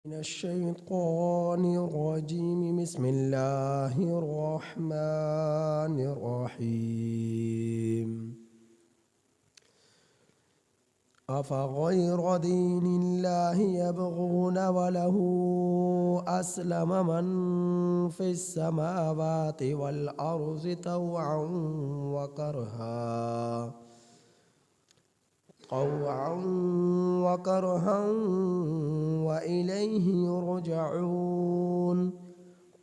من الشيطان الرجيم. بسم الله الرحمن الرحيم. أفغير دين الله يبغون وله أسلم من في السماوات والأرض طوعا وكرها وإليه يرجعون.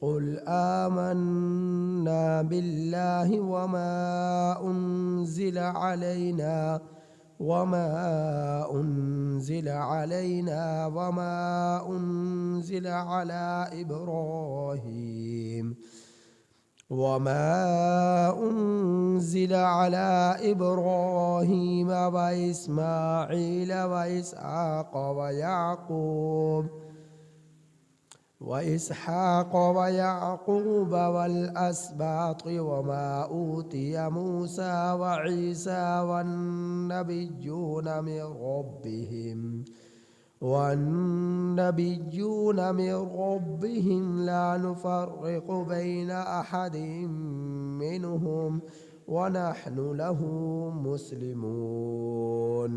قل آمنا بالله وما أنزل على إبراهيم وإسماعيل وإسحاق ويعقوب والأسباط وما أوتي موسى وعيسى والنبيون من ربهم لا نفرق بين أحد منهم ونحن له مسلمون.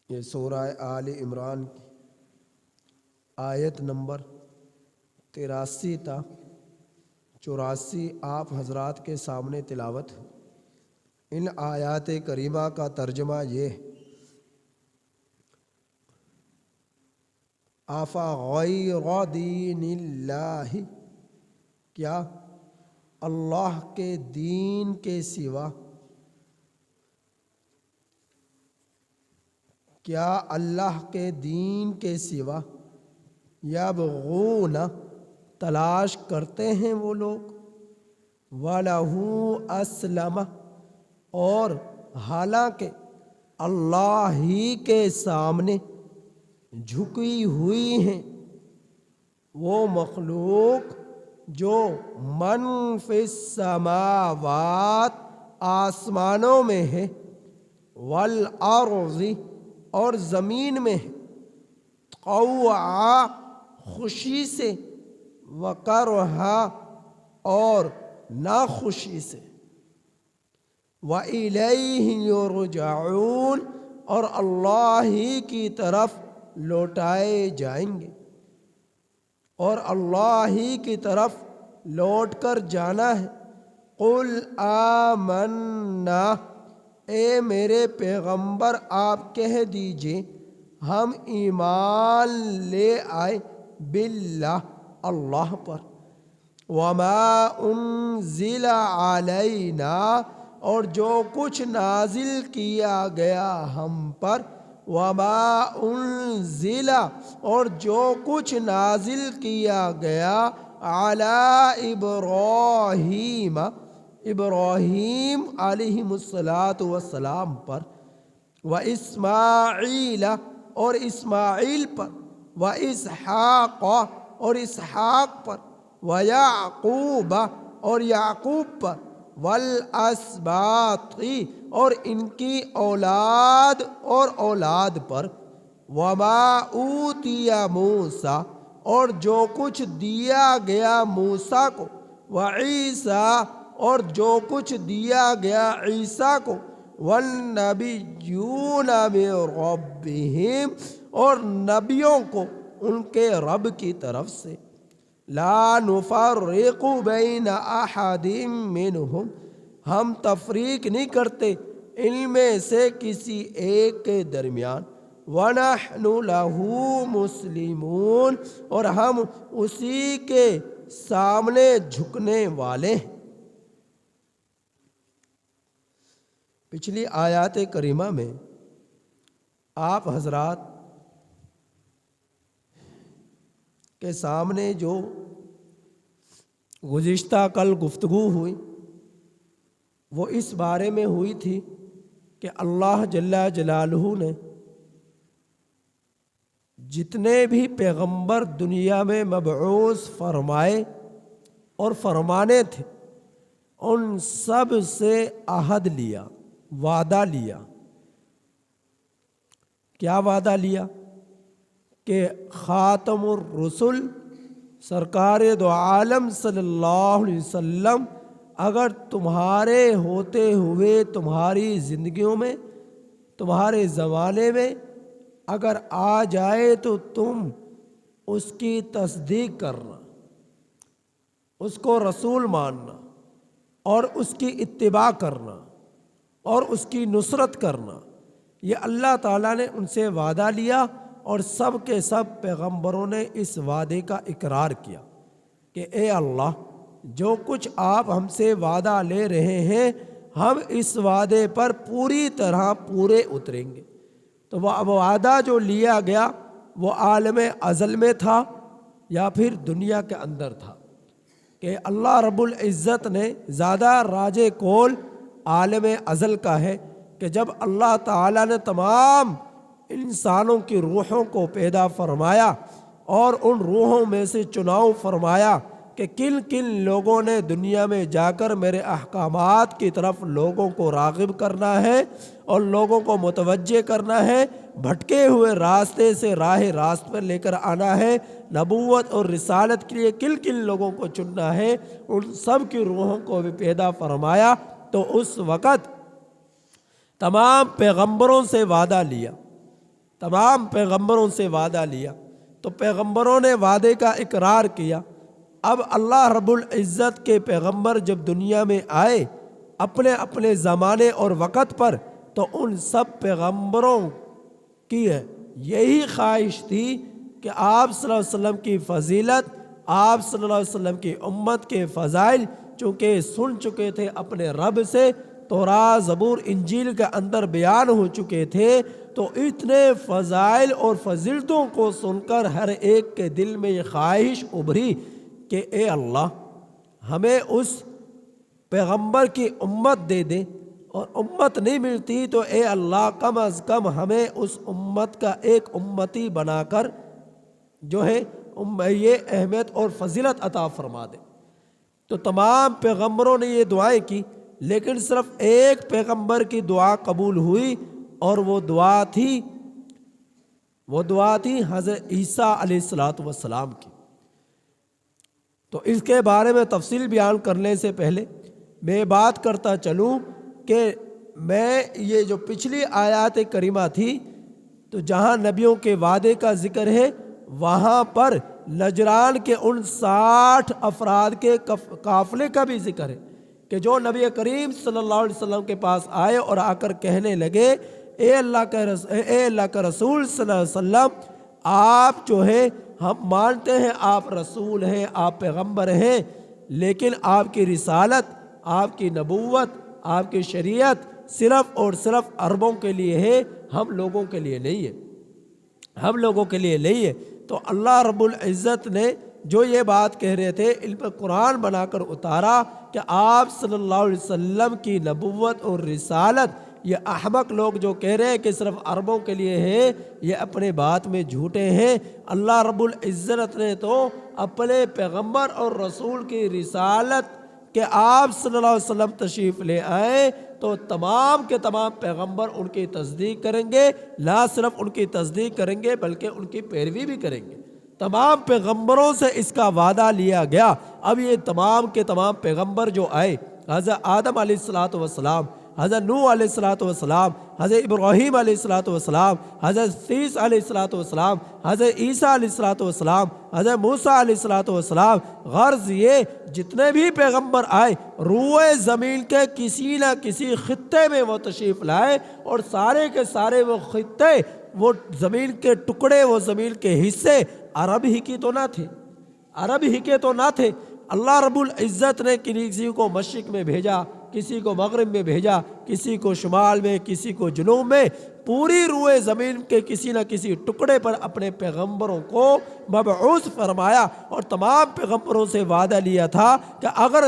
یہ سورہ آل عمران کی آیت نمبر 83 تا 84 آپ حضرات کے سامنے تلاوت. ان آیات کریمہ کا ترجمہ یہ ہے: افغیر دین اللہ، کیا اللہ کے دین کے سوا، کیا اللہ کے دین کے سوا یبغون تلاش کرتے ہیں وہ لوگ، وَلَهُ أَسْلَمَ، اور حالانکہ اللہ ہی کے سامنے جھکی ہوئی ہیں وہ مخلوق جو من فی السماوات، آسمانوں میں ہے، والارض، اور زمین میں ہے، طوعا، خوشی سے، وکرہا، اور ناخوشی سے، وَإِلَيْهِ يُرْجَعُونَ، اور اللہ ہی کی طرف لوٹائے جائیں گے، اور اللہ ہی کی طرف لوٹ کر جانا ہے. قُلْ آمنا، اے میرے پیغمبر آپ کہہ دیجئے ہم ایمان لے آئے، باللہ، اللہ پر، وما انزل علینا، اور جو کچھ نازل کیا گیا ہم پر، وما انزل، اور جو کچھ نازل کیا گیا علی ابراہیم، ابراہیم علیہ السلام پر، واسماعیل، اور اسماعیل پر، واسحاق، اور اسحاق پر، ویعقوب، اور یعقوب پر، والاسباط، اور ان کی اولاد اور اولاد پر، وما اوتی موسیٰ، اور جو کچھ دیا گیا موسیٰ کو، وعیسیٰ، اور جو کچھ دیا گیا عیسیٰ کو، والنبیون من ربہم، اور نبیوں کو ان کے رب کی طرف سے، لا نفرق بین احد منہم، ہم تفریق نہیں کرتے ان میں سے کسی ایک کے درمیان، وَنَحْنُ لَهُ مُسْلِمُونَ، اور ہم اسی کے سامنے جھکنے والے ہیں. پچھلی آیات کریمہ میں آپ حضرات کے سامنے جو گزشتہ کل گفتگو ہوئی وہ اس بارے میں ہوئی تھی کہ اللہ جل جلالہ نے جتنے بھی پیغمبر دنیا میں مبعوث فرمائے اور فرمانے تھے ان سب سے عہد لیا، وعدہ لیا کیا وعدہ لیا کہ خاتم الرسل سرکار دو عالم صلی اللہ علیہ وسلم اگر تمہارے ہوتے ہوئے تمہاری زندگیوں میں، تمہارے زمانے میں اگر آ جائے تو تم اس کی تصدیق کرنا، اس کو رسول ماننا اور اس کی اتباع کرنا اور اس کی نصرت کرنا۔ یہ اللہ تعالیٰ نے ان سے وعدہ لیا اور سب کے سب پیغمبروں نے اس وعدے کا اقرار کیا کہ اے اللہ، جو کچھ آپ ہم سے وعدہ لے رہے ہیں ہم اس وعدے پر پوری طرح پورے اتریں گے۔ تو وہ وعدہ جو لیا گیا وہ عالم ازل میں تھا یا پھر دنیا کے اندر تھا، کہ اللہ رب العزت نے زیادہ راج کول عالم ازل کا ہے کہ جب اللہ تعالیٰ نے تمام انسانوں کی روحوں کو پیدا فرمایا اور ان روحوں میں سے چناؤ فرمایا کہ کن کن لوگوں نے دنیا میں جا کر میرے احکامات کی طرف لوگوں کو راغب کرنا ہے اور لوگوں کو متوجہ کرنا ہے، بھٹکے ہوئے راستے سے راہ راست پر لے کر آنا ہے، نبوت اور رسالت کے لیے کن کن لوگوں کو چننا ہے، ان سب کی روحوں کو بھی پیدا فرمایا۔ تو اس وقت تمام پیغمبروں سے وعدہ لیا، تمام پیغمبروں سے وعدہ لیا، تو پیغمبروں نے وعدے کا اقرار کیا۔ اب اللہ رب العزت کے پیغمبر جب دنیا میں آئے اپنے اپنے زمانے اور وقت پر، تو ان سب پیغمبروں کی یہی خواہش تھی کہ آپ صلی اللہ علیہ وسلم کی فضیلت، آپ صلی اللہ علیہ وسلم کی امت کے فضائل چونکہ سن چکے تھے اپنے رب سے، تورات زبور انجیل کے اندر بیان ہو چکے تھے، تو اتنے فضائل اور فضیلتوں کو سن کر ہر ایک کے دل میں یہ خواہش ابھری کہ اے اللہ، ہمیں اس پیغمبر کی امت دے دے، اور امت نہیں ملتی تو اے اللہ کم از کم ہمیں اس امت کا ایک امتی بنا کر جو ہے یہ اہمیت اور فضیلت عطا فرما دے۔ تو تمام پیغمبروں نے یہ دعائیں کی، لیکن صرف ایک پیغمبر کی دعا قبول ہوئی، اور وہ دعا تھی حضرت عیسیٰ علیہ السلام کی۔ تو اس کے بارے میں تفصیل بیان کرنے سے پہلے میں بات کرتا چلوں کہ میں یہ جو پچھلی آیات کریمہ تھی، تو جہاں نبیوں کے وعدے کا ذکر ہے وہاں پر نجران کے ان 60 افراد کے قافلے کا بھی ذکر ہے کہ جو نبی کریم صلی اللہ علیہ وسلم کے پاس آئے اور آ کر کہنے لگے اے اللہ کا رسول صلی اللہ علیہ وسلم، آپ جو ہے ہم مانتے ہیں آپ رسول ہیں، آپ پیغمبر ہیں، لیکن آپ کی رسالت، آپ کی نبوت، آپ کی شریعت صرف اور صرف عربوں کے لیے ہے، ہم لوگوں کے لیے نہیں ہے، ہم لوگوں کے لیے نہیں ہے۔ تو اللہ رب العزت نے جو یہ بات کہہ رہے تھے ان پر قرآن بنا کر اتارا کہ آپ صلی اللہ علیہ وسلم کی نبوت اور رسالت، یہ احمق لوگ جو کہہ رہے ہیں کہ صرف عربوں کے لیے ہے، یہ اپنے بات میں جھوٹے ہیں۔ اللہ رب العزت نے تو اپنے پیغمبر اور رسول کی رسالت کہ آپ صلی اللہ علیہ وسلم تشریف لے آئے تو تمام کے تمام پیغمبر ان کی تصدیق کریں گے، نہ صرف ان کی تصدیق کریں گے بلکہ ان کی پیروی بھی کریں گے۔ تمام پیغمبروں سے اس کا وعدہ لیا گیا۔ اب یہ تمام کے تمام پیغمبر جو آئے، حضرت آدم علیہ السلام، حضرت نوح علیہ السلام، حضرت ابراہیم علیہ السلام، حضرت عیسیٰ علیہ السلام، حضرت عیسیٰ علیہ السلام، حضرت موسیٰ علیہ السلام، غرض یہ جتنے بھی پیغمبر آئے روئے زمین کے کسی نہ کسی خطے میں وہ تشریف لائے، اور سارے کے سارے وہ خطے، وہ زمین کے ٹکڑے، وہ زمین کے حصے عرب ہی کی تو نہ تھے، عرب ہی کے تو نہ تھے۔ اللہ رب العزت نے کسی کو مشرق میں بھیجا، کسی کو مغرب میں بھیجا، کسی کو شمال میں، کسی کو جنوب میں، پوری روئے زمین کے کسی نہ کسی ٹکڑے پر اپنے پیغمبروں کو مبعوث فرمایا، اور تمام پیغمبروں سے وعدہ لیا تھا کہ اگر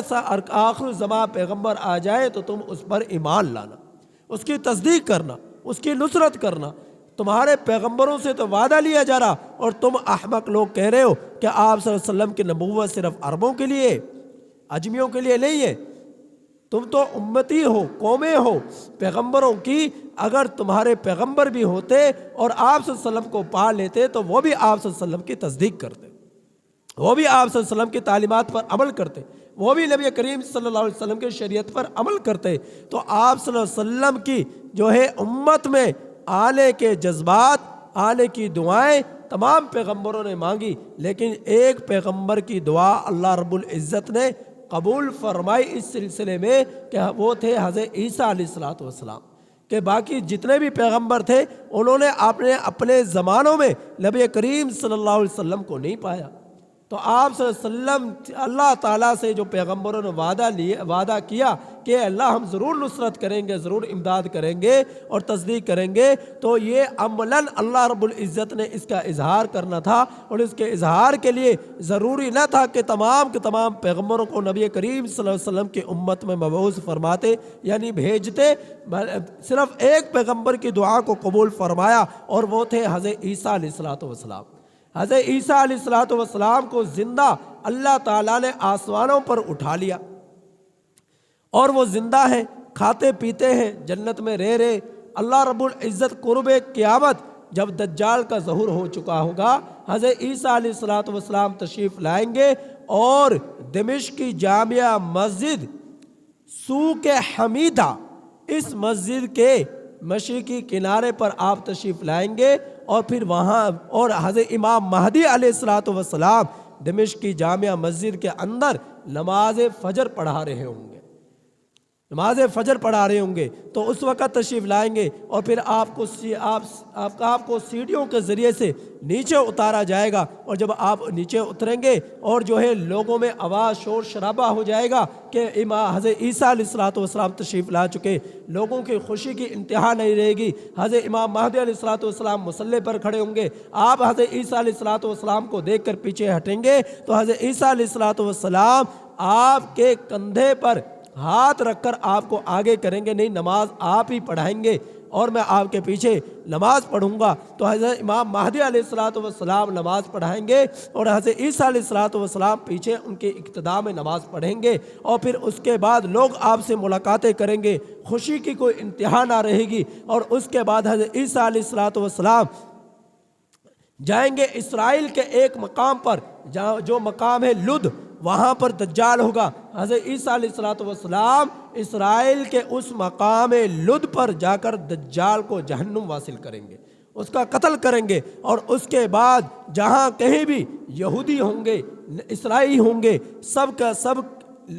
آخر زمان پیغمبر آ جائے تو تم اس پر ایمان لانا، اس کی تصدیق کرنا، اس کی نصرت کرنا۔ تمہارے پیغمبروں سے تو وعدہ لیا جا رہا، اور تم احمق لوگ کہہ رہے ہو کہ آپ صلی اللہ علیہ وسلم کی نبوت صرف عربوں کے لیے، اجمیوں کے لیے نہیں ہے۔ تم تو امتی ہو، قومیں ہو پیغمبروں کی، اگر تمہارے پیغمبر بھی ہوتے اور آپ صلی اللہ علیہ وسلم کو پا لیتے تو وہ بھی آپ صلی اللہ علیہ وسلم کی تصدیق کرتے، وہ بھی آپ صلی اللہ علیہ وسلم کی تعلیمات پر عمل کرتے، وہ بھی نبی کریم صلی اللہ علیہ وسلم کی شریعت پر عمل کرتے۔ تو آپ صلی اللہ علیہ وسلم کی جو ہے امت میں آنے کے جذبات، آنے کی دعائیں تمام پیغمبروں نے مانگی، لیکن ایک پیغمبر کی دعا اللہ رب العزت نے قبول فرمائی اس سلسلے میں کہ وہ تھے حضرت عیسیٰ علیہ السلام، کہ باقی جتنے بھی پیغمبر تھے انہوں نے اپنے زمانوں میں نبی کریم صلی اللہ علیہ وسلم کو نہیں پایا۔ تو آپ صلی اللہ علیہ وسلم اللہ تعالیٰ سے جو پیغمبروں نے وعدہ کیا کہ اللہ ہم ضرور نصرت کریں گے، ضرور امداد کریں گے اور تصدیق کریں گے، تو یہ عملاً اللہ رب العزت نے اس کا اظہار کرنا تھا، اور اس کے اظہار کے لیے ضروری نہ تھا کہ تمام کے تمام پیغمبروں کو نبی کریم صلی اللہ علیہ وسلم کی امت میں مبعوث فرماتے یعنی بھیجتے، صرف ایک پیغمبر کی دعا کو قبول فرمایا اور وہ تھے حضرت عیسیٰ علیہ السلام۔ حضرت عیسیٰ علیہ السلام کو زندہ اللہ تعالیٰ نے آسمانوں پر اٹھا لیا، اور وہ زندہ ہیں، کھاتے پیتے ہیں، جنت میں رہ رہے۔ اللہ رب العزت قرب قیامت جب دجال کا ظہور ہو چکا ہوگا، حضرت عیسیٰ علیہ السلام تشریف لائیں گے اور دمشق کی جامع مسجد سوق حمیدہ، اس مسجد کے مشرقی کنارے پر آپ تشریف لائیں گے، اور پھر وہاں اور حضرت امام مہدی علیہ السلام دمشق کی جامع مسجد کے اندر نماز فجر پڑھا رہے ہوں گے، نماز فجر پڑھا رہے ہوں گے، تو اس وقت تشریف لائیں گے، اور پھر آپ کو سیڑھیوں کے ذریعے سے نیچے اتارا جائے گا، اور جب آپ نیچے اتریں گے اور جو ہے لوگوں میں آواز شور شرابہ ہو جائے گا کہ امام حضرت عیسیٰ علیہ السلام تشریف لا چکے، لوگوں کی خوشی کی انتہا نہیں رہے گی۔ حضرت امام مہدی علیہ السلام مصلی پر کھڑے ہوں گے، آپ حضرت عیسیٰ علیہ السلام کو دیکھ کر پیچھے ہٹیں گے تو حضرت عیسیٰ علیہ السلام آپ کے کندھے پر ہاتھ رکھ کر آپ کو آگے کریں گے، نہیں نماز آپ ہی پڑھائیں گے اور میں آپ کے پیچھے نماز پڑھوں گا۔ تو حضرت امام مہدی علیہ السلام نماز پڑھائیں گے، اور حضرت عیسیٰ علیہ السلام پیچھے ان کے اقتداء میں نماز پڑھیں گے، اور پھر اس کے بعد لوگ آپ سے ملاقاتیں کریں گے، خوشی کی کوئی انتہا نہ رہے گی۔ اور اس کے بعد حضرت عیسیٰ علیہ السلام جائیں گے اسرائیل کے ایک مقام پر، جو مقام ہے لد، وہاں پر دجال ہوگا۔ حضرت عیسیٰ علیہ السلام اسرائیل کے اس مقام لد پر جا کر دجال کو جہنم واصل کریں گے، اس کا قتل کریں گے، اور اس کے بعد جہاں کہیں بھی یہودی ہوں گے، اسرائیلی ہوں گے، سب کا سب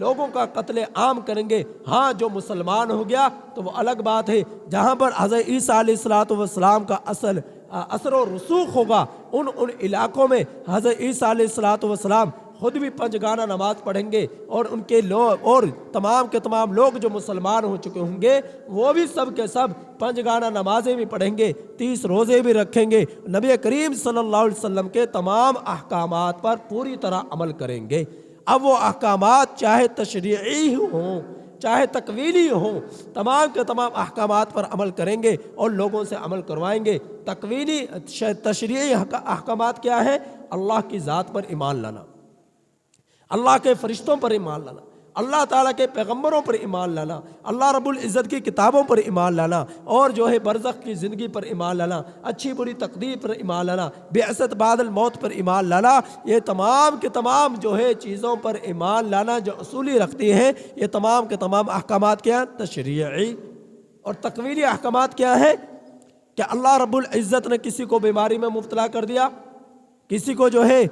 لوگوں کا قتل عام کریں گے۔ ہاں جو مسلمان ہو گیا تو وہ الگ بات ہے، جہاں پر حضرت عیسیٰ علیہ السلام کا اثر و رسوخ ہوگا، ان علاقوں میں حضرت عیسیٰ علیہ السلام خود بھی 5 گانا نماز پڑھیں گے، اور ان کے لوگ اور تمام کے تمام لوگ جو مسلمان ہو چکے ہوں گے وہ بھی سب کے سب 5 گانا نمازیں بھی پڑھیں گے، 30 روزے بھی رکھیں گے، نبی کریم صلی اللہ علیہ وسلم کے تمام احکامات پر پوری طرح عمل کریں گے۔ اب وہ احکامات چاہے تشریعی ہوں چاہے تکوینی ہوں، تمام کے تمام احکامات پر عمل کریں گے اور لوگوں سے عمل کروائیں گے۔ تکوینی تشریعی احکامات کیا ہے؟ اللہ کی ذات پر ایمان لانا، اللہ کے فرشتوں پر ایمان لانا، اللہ تعالیٰ کے پیغمبروں پر ایمان لانا، اللہ رب العزت کی کتابوں پر ایمان لانا، اور جو ہے برزخ کی زندگی پر ایمان لانا، اچھی بری تقدیر پر ایمان لانا، بعثت بعد الموت پر ایمان لانا، یہ تمام کے تمام جو ہے چیزوں پر ایمان لانا جو اصولی رکھتی ہیں، یہ تمام کے تمام احکامات کیا ہیں؟ تشریعی۔ اور تکوینی احکامات کیا ہے؟ کہ اللہ رب العزت نے کسی کو بیماری میں مبتلا کر دیا، کسی کو جو ہے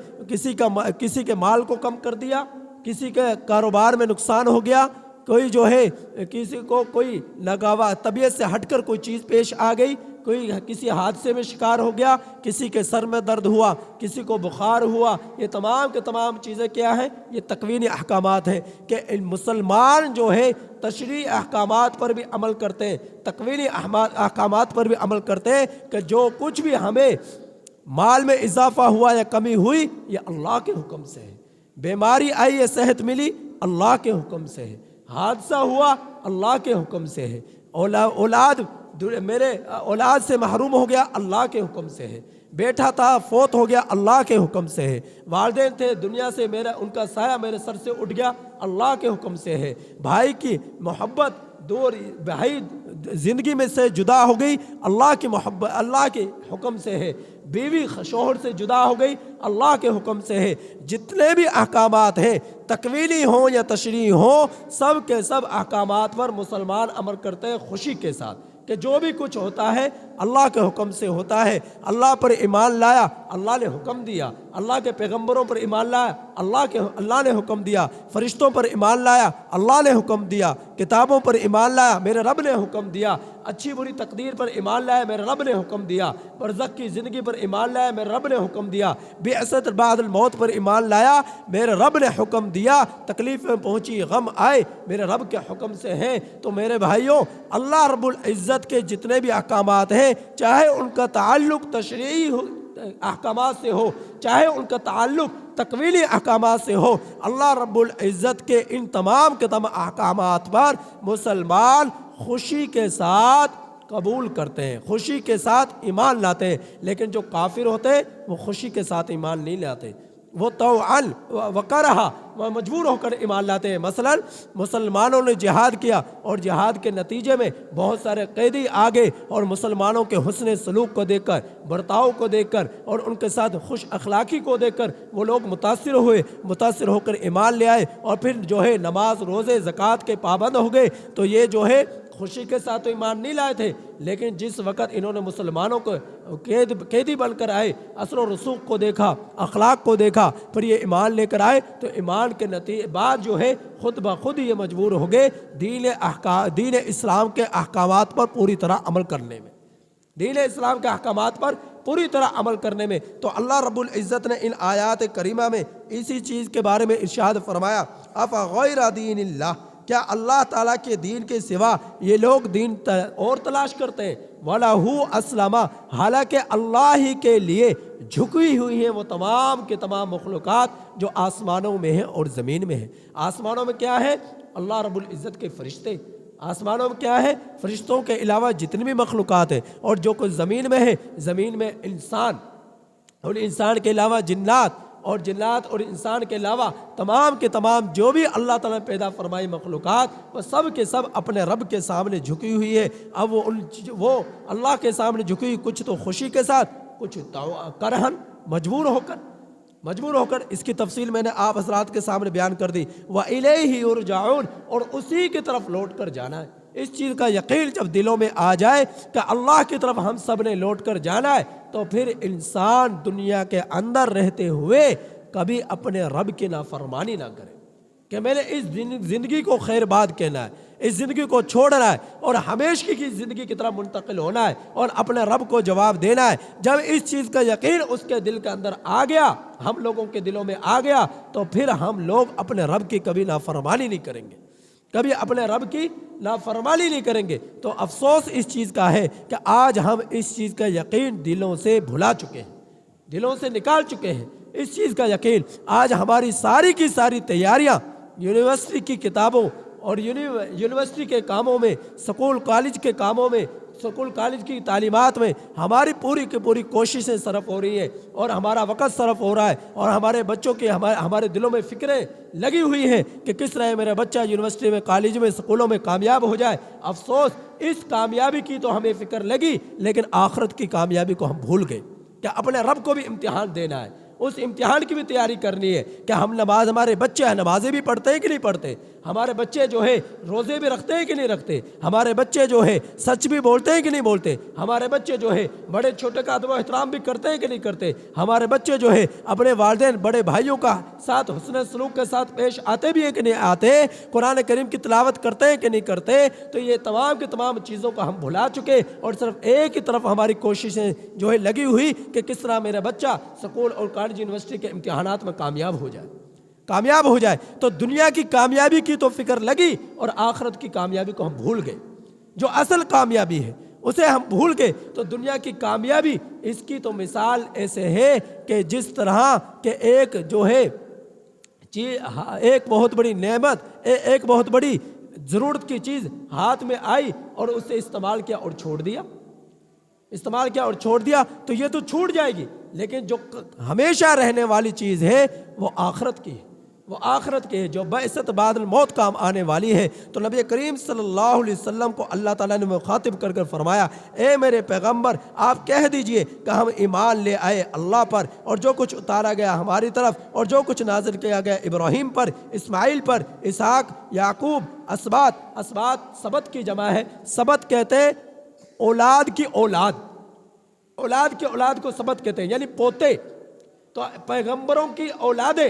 کسی کے مال کو کم کر دیا، کسی کے کاروبار میں نقصان ہو گیا، کوئی جو ہے کسی کو کوئی ناگوار طبیعت سے ہٹ کر کوئی چیز پیش آ گئی، کوئی کسی حادثے میں شکار ہو گیا، کسی کے سر میں درد ہوا، کسی کو بخار ہوا، یہ تمام کے تمام چیزیں کیا ہیں؟ یہ تکوینی احکامات ہیں کہ مسلمان جو ہے تشریعی احکامات پر بھی عمل کرتے ہیں، تکوینی احکامات پر بھی عمل کرتے ہیں کہ جو کچھ بھی ہمیں مال میں اضافہ ہوا یا کمی ہوئی یہ اللہ کے حکم سے ہے، بیماری آئی یا صحت ملی اللہ کے حکم سے ہے، حادثہ ہوا اللہ کے حکم سے ہے، اولاد میرے اولاد سے محروم ہو گیا، اللہ کے حکم سے ہے، بیٹا تھا فوت ہو گیا، اللہ کے حکم سے ہے، والدین تھے دنیا سے ان کا سایہ میرے سر سے اٹھ گیا، اللہ کے حکم سے ہے، بھائی کی محبت دور، بھائی زندگی میں سے جدا ہو گئی، اللہ کی محبت اللہ کے حکم سے ہے، بیوی شوہر سے جدا ہو گئی، اللہ کے حکم سے ہے۔ جتنے بھی احکامات ہیں، تکوینی ہوں یا تشریعی ہوں، سب کے سب احکامات پر مسلمان عمل کرتے ہیں خوشی کے ساتھ، کہ جو بھی کچھ ہوتا ہے اللہ کے حکم سے ہوتا ہے۔ اللہ پر ایمان لایا، اللہ نے حکم دیا، اللہ کے پیغمبروں پر ایمان لایا، اللہ نے حکم دیا، فرشتوں پر ایمان لایا، اللہ نے حکم دیا، کتابوں پر ایمان لایا، میرے رب نے حکم دیا، اچھی بری تقدیر پر ایمان لایا، میرے رب نے حکم دیا، برزخ کی زندگی پر ایمان لایا، میرے رب نے حکم دیا، بعثت بعد الموت پر ایمان لایا، میرے رب نے حکم دیا، تکلیفیں پہنچی، غم آئے، میرے رب کے حکم سے ہیں۔ تو میرے بھائیوں، اللہ رب العزت کے جتنے بھی احکامات ہیں، چاہے ان کا تعلق تشریعی احکامات سے ہو، چاہے ان کا تعلق تکوینی احکامات سے ہو، اللہ رب العزت کے ان تمام کے تمام احکامات پر مسلمان خوشی کے ساتھ قبول کرتے ہیں، خوشی کے ساتھ ایمان لاتے ہیں۔ لیکن جو کافر ہوتے ہیں وہ خوشی کے ساتھ ایمان نہیں لاتے، وہ طوعاً وکرہا، وہ مجبور ہو کر ایمان لاتے ہیں۔ مثلا مسلمانوں نے جہاد کیا اور جہاد کے نتیجے میں بہت سارے قیدی آگے، اور مسلمانوں کے حسن سلوک کو دیکھ کر، برتاؤ کو دیکھ کر، اور ان کے ساتھ خوش اخلاقی کو دیکھ کر وہ لوگ متاثر ہوئے، متاثر ہو کر ایمان لے آئے، اور پھر جو ہے نماز روزے زکوٰۃ کے پابند ہو گئے۔ تو یہ جو ہے خوشی کے ساتھ تو ایمان نہیں لائے تھے، لیکن جس وقت انہوں نے مسلمانوں کو قیدی بن کر آئے، اثر و رسوخ کو دیکھا، اخلاق کو دیکھا، پھر یہ ایمان لے کر آئے، تو ایمان کے نتیجے بعد جو ہے خود بخود یہ مجبور ہو گئے دین اسلام کے احکامات پر پوری طرح عمل کرنے میں، دین اسلام کے احکامات پر پوری طرح عمل کرنے میں۔ تو اللہ رب العزت نے ان آیات کریمہ میں اسی چیز کے بارے میں ارشاد فرمایا، افغیر دین اللہ، کیا اللہ تعالیٰ کے دین کے سوا یہ لوگ دین اور تلاش کرتے ہیں؟ وَلَهُ أَسْلَمَ، حالانکہ اللہ ہی کے لیے جھکی ہوئی ہیں وہ تمام کے تمام مخلوقات جو آسمانوں میں ہیں اور زمین میں ہیں۔ آسمانوں میں کیا ہے؟ اللہ رب العزت کے فرشتے، آسمانوں میں کیا ہے؟ فرشتوں کے علاوہ جتنی بھی مخلوقات ہیں، اور جو کچھ زمین میں ہے، زمین میں انسان، اور انسان کے علاوہ جنات، اور جنات اور انسان کے علاوہ تمام کے تمام جو بھی اللہ تعالیٰ نے پیدا فرمائی مخلوقات، وہ سب کے سب اپنے رب کے سامنے جھکی ہوئی ہے۔ اب وہ اللہ کے سامنے جھکی ہوئی، کچھ تو خوشی کے ساتھ، کچھ کرہن، مجبور ہو کر۔ اس کی تفصیل میں نے آپ حضرات کے سامنے بیان کر دی۔ وَإِلَيْهِ يُرْجَعُونَ، اور اسی کی طرف لوٹ کر جانا ہے۔ اس چیز کا یقین جب دلوں میں آ جائے کہ اللہ کی طرف ہم سب نے لوٹ کر جانا ہے، تو پھر انسان دنیا کے اندر رہتے ہوئے کبھی اپنے رب کی نافرمانی نہ کرے، کہ میں نے اس زندگی کو خیر باد کہنا ہے، اس زندگی کو چھوڑنا ہے، اور ہمیشہ کی زندگی کی طرف منتقل ہونا ہے، اور اپنے رب کو جواب دینا ہے۔ جب اس چیز کا یقین اس کے دل کے اندر آ گیا، ہم لوگوں کے دلوں میں آ گیا، تو پھر ہم لوگ اپنے رب کی کبھی نافرمانی نہیں کریں گے، کبھی اپنے رب کی نافرمانی نہیں کریں گے۔ تو افسوس اس چیز کا ہے کہ آج ہم اس چیز کا یقین دلوں سے بھلا چکے ہیں، دلوں سے نکال چکے ہیں اس چیز کا یقین۔ آج ہماری ساری کی ساری تیاریاں یونیورسٹی کی کتابوں اور یونیورسٹی کے کاموں میں، سکول کالج کے کاموں میں، سکول کالج کی تعلیمات میں ہماری پوری کی پوری کوششیں صرف ہو رہی ہیں، اور ہمارا وقت صرف ہو رہا ہے، اور ہمارے بچوں کے ہمارے دلوں میں فکریں لگی ہوئی ہیں کہ کس طرح میرا بچہ یونیورسٹی میں، کالج میں، سکولوں میں کامیاب ہو جائے۔ افسوس، اس کامیابی کی تو ہمیں فکر لگی، لیکن آخرت کی کامیابی کو ہم بھول گئے کہ اپنے رب کو بھی امتحان دینا ہے، اس امتحان کی بھی تیاری کرنی ہے کہ ہم ہمارے بچے ہیں، نمازیں بھی پڑھتے ہیں کہ نہیں پڑھتے، ہمارے بچے جو ہے روزے بھی رکھتے ہیں کہ نہیں رکھتے، ہمارے بچے جو ہے سچ بھی بولتے ہیں کہ نہیں بولتے، ہمارے بچے جو ہے بڑے چھوٹے کا ادب و احترام بھی کرتے ہیں کہ نہیں کرتے، ہمارے بچے جو ہے اپنے والدین بڑے بھائیوں کا ساتھ حسن سلوک کے ساتھ پیش آتے بھی ہیں کہ نہیں آتے، قرآن کریم کی تلاوت کرتے ہیں کہ نہیں کرتے۔ تو یہ تمام کی تمام چیزوں کو ہم بھلا چکے، اور صرف ایک ہی طرف ہماری کوششیں جو ہے لگی ہوئی کہ کس طرح میرا بچہ سکول اور کالج یونیورسٹی کے امتحانات میں کامیاب ہو جائے۔ تو دنیا کی کامیابی کی تو فکر لگی، اور آخرت کی کامیابی کو ہم بھول گئے، جو اصل کامیابی ہے اسے ہم بھول گئے۔ تو دنیا کی کامیابی، اس کی تو مثال ایسے ہے کہ جس طرح کہ ایک جو ہے ایک بہت بڑی نعمت، ایک بہت بڑی ضرورت کی چیز ہاتھ میں آئی اور اسے استعمال کیا اور چھوڑ دیا تو یہ تو چھوٹ جائے گی، لیکن جو ہمیشہ رہنے والی چیز ہے وہ آخرت کی ہے، جو بعثت بعد الموت کام آنے والی ہے۔ تو نبی کریم صلی اللہ علیہ وسلم کو اللہ تعالیٰ نے مخاطب کر فرمایا، اے میرے پیغمبر آپ کہہ دیجئے کہ ہم ایمان لے آئے اللہ پر، اور جو کچھ اتارا گیا ہماری طرف اور جو کچھ نازل کیا گیا ابراہیم پر، اسماعیل پر، اسحاق، یعقوب، اسباط سبت کی جمع ہے، سبت کہتے ہیں اولاد کی اولاد کو سبت کہتے ہیں، یعنی پوتے۔ تو پیغمبروں کی اولادیں،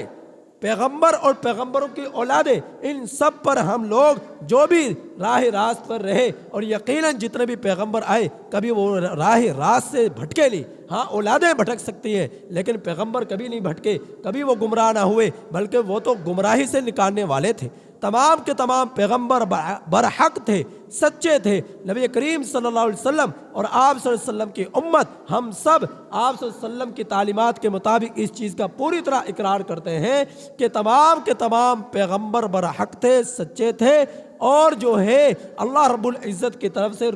پیغمبر اور پیغمبروں کی اولادیں، ان سب پر ہم لوگ جو بھی راہ راست پر رہے، اور یقیناً جتنے بھی پیغمبر آئے کبھی وہ راہ راست سے بھٹکے نہیں۔ ہاں اولادیں بھٹک سکتی ہیں لیکن پیغمبر کبھی نہیں بھٹکے، کبھی وہ گمراہ نہ ہوئے، بلکہ وہ تو گمراہی سے نکالنے والے تھے۔ تمام کے تمام پیغمبر برحق تھے، سچے تھے۔ نبی کریم صلی اللہ علیہ وسلم اور آپ صلی اللہ علیہ وسلم کی امت، ہم سب آپ صلی اللہ علیہ وسلم کی تعلیمات کے مطابق اس چیز کا پوری طرح اقرار کرتے ہیں کہ تمام کے تمام پیغمبر برحق تھے، سچے تھے، اور جو ہے اللہ رب العزت کی طرف سے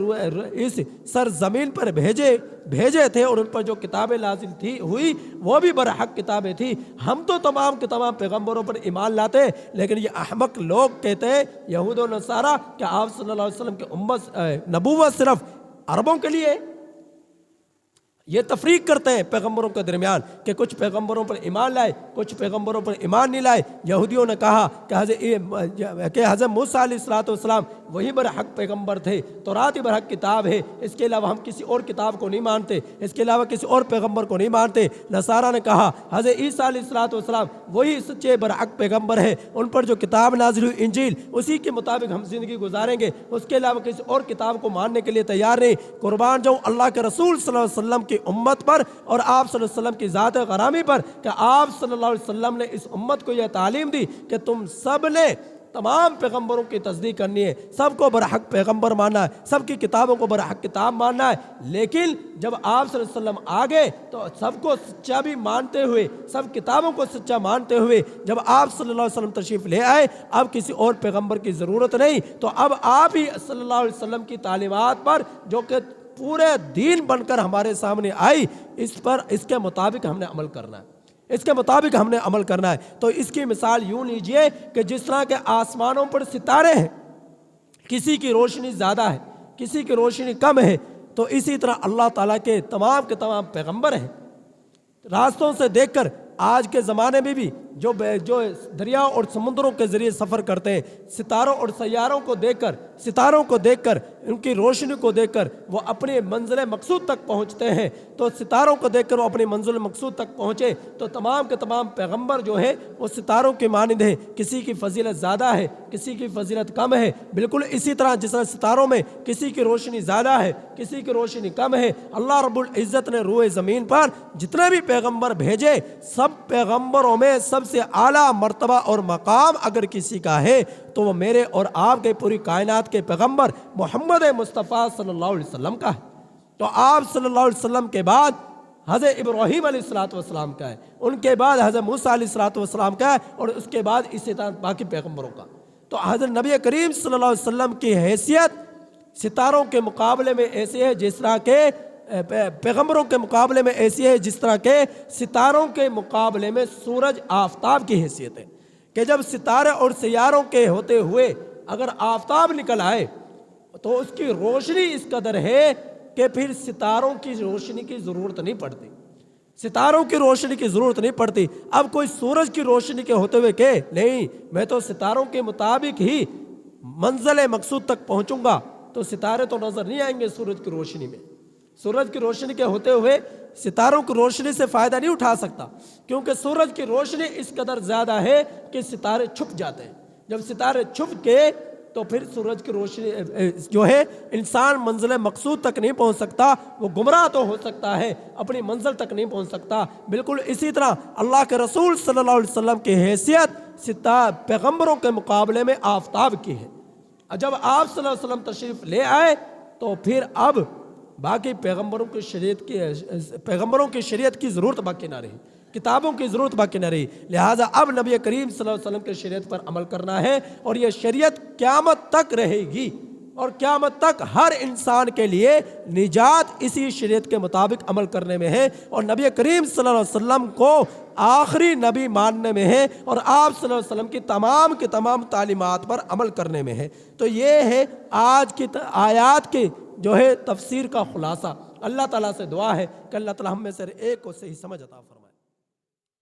اس سرزمین پر بھیجے تھے، اور ان پر جو کتابیں نازل ہوئی وہ بھی برحق کتابیں تھیں۔ ہم تو تمام کے تمام پیغمبروں پر ایمان لاتے، لیکن یہ احمق لوگ کہتے ہیں یہود و نصارہ کہ آپ صلی اللہ علیہ وسلم کی نبوت صرف عربوں کے لیے۔ یہ تفریق کرتے ہیں پیغمبروں کے درمیان کہ کچھ پیغمبروں پر ایمان لائے، کچھ پیغمبروں پر ایمان نہیں لائے۔ یہودیوں نے کہا کہ حضرت موسیٰ علیہ السلام وہی برحق پیغمبر تھے، تورات ہی برحق کتاب ہے، اس کے علاوہ ہم کسی اور کتاب کو نہیں مانتے، اس کے علاوہ کسی اور پیغمبر کو نہیں مانتے۔ نصارہ نے کہا حضرت عیسیٰ علیہ السلام وہی سچے برحق پیغمبر ہے، ان پر جو کتاب نازل ہوئی انجیل اسی کے مطابق ہم زندگی گزاریں گے، اس کے علاوہ کسی اور کتاب کو ماننے کے لیے تیار نہیں۔ قربان جاؤں اللہ کے رسول صلی اللہ علیہ وسلم کی امت پر اور آپ صلی اللہ علیہ وسلم کی ذات غرامی پر کہ آپ صلی اللہ علیہ وسلم نے اس امت کو یہ تعلیم دی کہ تم سب نے تمام پیغمبروں کی تصدیق کرنی ہے، سب کو برحق پیغمبر ماننا ہے، سب کی کتابوں کو برحق کتاب ماننا ہے۔ لیکن جب آپ صلی اللہ علیہ وسلم آگے تو سب کو سچا بھی مانتے ہوئے، سب کتابوں کو سچا مانتے ہوئے جب آپ صلی اللہ علیہ وسلم تشریف لے آئے، اب کسی اور پیغمبر کی ضرورت نہیں، تو اب آپ ہی صلی اللہ علیہ وسلم کی تعلیمات پر جو کہ پورے دین بن کر ہمارے سامنے آئی، اس کے مطابق ہم نے عمل کرنا ہے۔ تو اس کی مثال یوں لیجئے کہ جس طرح کے آسمانوں پر ستارے ہیں، کسی کی روشنی زیادہ ہے، کسی کی روشنی کم ہے، تو اسی طرح اللہ تعالیٰ کے تمام پیغمبر ہیں۔ راستوں سے دیکھ کر آج کے زمانے میں بھی جو دریاؤں اور سمندروں کے ذریعے سفر کرتے ہیں، ستاروں اور سیاروں کو دیکھ کر ان کی روشنی کو دیکھ کر وہ اپنے منزل مقصود تک پہنچتے ہیں۔ تو ستاروں کو دیکھ کر وہ اپنی منزل مقصود تک پہنچے، تو تمام کے تمام پیغمبر جو ہے وہ ستاروں کے مانند ہیں، کسی کی فضیلت زیادہ ہے، کسی کی فضیلت کم ہے۔ بالکل اسی طرح جس طرح ستاروں میں کسی کی روشنی زیادہ ہے، کسی کی روشنی کم ہے، اللہ رب العزت نے روئے زمین پر جتنے بھی پیغمبر بھیجے، سب پیغمبروں میں سب سے اعلیٰ مرتبہ اور مقام اگر کسی کا ہے تو وہ میرے اور آپ کے پوری کائنات کے پیغمبر محمد مصطفیٰ صلی اللہ علیہ وسلم کا ہے۔ تو آپ صلی اللہ علیہ وسلم کے بعد حضرت ابراہیم علیہ السلام کا ہے، ان کے بعد حضرت موسیٰ علیہ السلام کا ہے، اور اس کے بعد اسی طرح باقی پیغمبروں کا۔ تو حضرت نبی کریم صلی اللہ علیہ وسلم کی حیثیت ستاروں کے مقابلے میں ایسی ہے جس طرح کے پیغمبروں کے مقابلے میں ایسی ہے جس طرح کے ستاروں کے مقابلے میں سورج آفتاب کی حیثیت ہے، کہ جب ستارے اور سیاروں کے ہوتے ہوئے اگر آفتاب نکل آئے تو اس کی روشنی اس قدر ہے کہ پھر ستاروں کی روشنی کی ضرورت نہیں پڑتی۔ اب کوئی سورج کی روشنی کے ہوتے ہوئے کہ نہیں میں تو ستاروں کے مطابق ہی منزل مقصود تک پہنچوں گا، تو ستارے تو نظر نہیں آئیں گے سورج کی روشنی میں۔ سورج کی روشنی کے ہوتے ہوئے ستاروں کی روشنی سے فائدہ نہیں اٹھا سکتا، کیونکہ سورج کی روشنی اس قدر زیادہ ہے کہ ستارے چھپ جاتے ہیں۔ جب ستارے چھپ کے تو پھر سورج کی روشنی جو ہے انسان منزل مقصود تک نہیں پہنچ سکتا، وہ گمراہ تو ہو سکتا ہے، اپنی منزل تک نہیں پہنچ سکتا۔ بالکل اسی طرح اللہ کے رسول صلی اللہ علیہ وسلم کی حیثیت پیغمبروں کے مقابلے میں آفتاب کی ہے۔ جب آپ صلی اللہ علیہ وسلم تشریف لے آئے تو پھر اب باقی پیغمبروں کی شریعت کی ضرورت باقی نہ رہی۔ کتابوں کی ضرورت باقی نہ رہی۔ لہٰذا اب نبی کریم صلی اللہ علیہ وسلم کے شریعت پر عمل کرنا ہے، اور یہ شریعت قیامت تک رہے گی، اور قیامت تک ہر انسان کے لیے نجات اسی شریعت کے مطابق عمل کرنے میں ہے، اور نبی کریم صلی اللہ علیہ وسلم کو آخری نبی ماننے میں ہے، اور آپ صلی اللہ علیہ وسلم کی تمام تعلیمات پر عمل کرنے میں ہے۔ تو یہ ہے آج کی آیات کی جو ہے تفسیر کا خلاصہ۔ اللہ تعالیٰ سے دعا ہے کہ اللہ تعالیٰ ہم میں سے ایک کو صحیح سمجھ عطا فرمائے۔